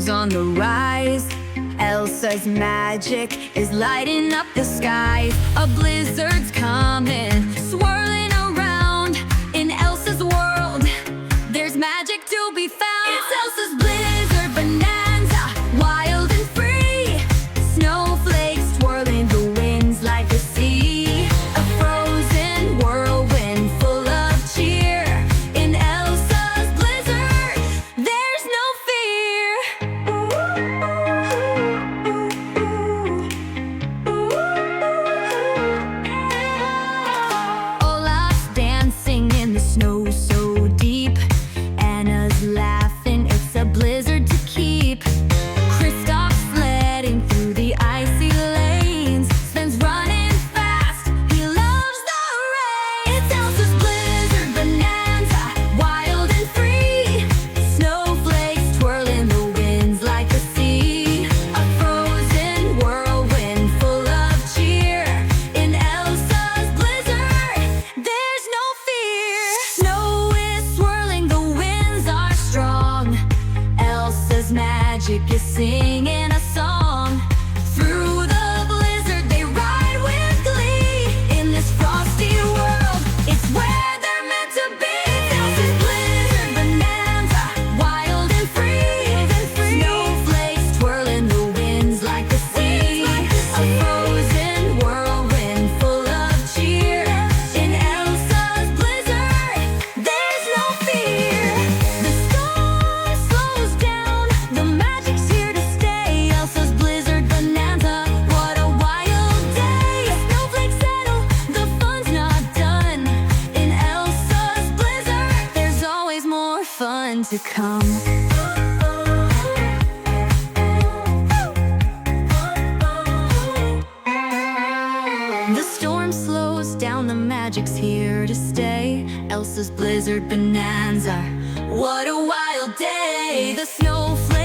snow's on the rise. Elsa's magic is lighting up the sky. A blizzard's coming, swirling around. In Elsa's world, there's magic to be found. It's Elsa's blizzard bonanza, wild and free. Snowflakes twirling, the winds like the sea. A frozen whirlwind full of cheer. In Elsa's blizzard, there's no fear. Olaf's dancing in the snow so deep. Anna's laughing, it's a blizzard to keep. Kristoff's sledding through the icy lanes. Sven's running fast, he loves the rain. It's Elsa's blizzard bonanza, wild and free. Snowflakes twirling, the winds like the sea. A frozen whirlwind full of cheer. In Elsa's blizzard, there's no fear. Snow is swirling, the winds are strong. Elsa's magic is singing a song. Through the blizzard they ride with glee. In this frosty world, it's where they're meant to be. It's Elsa's blizzard bonanza, wild and free. Snowflakes twirling, the winds like the sea. A frozen whirlwind full of cheer. In Elsa's blizzard, there's no fear. The storm slows down, the magic's here to stay. Elsa's blizzard bonanza, what a wild day. Snowflakes settle, the fun's not done. In Elsa's blizzard, there's always more fun to come. The storm slows down, the magic's here to stay. Elsa's blizzard bonanza, what a wild day. The snowflakes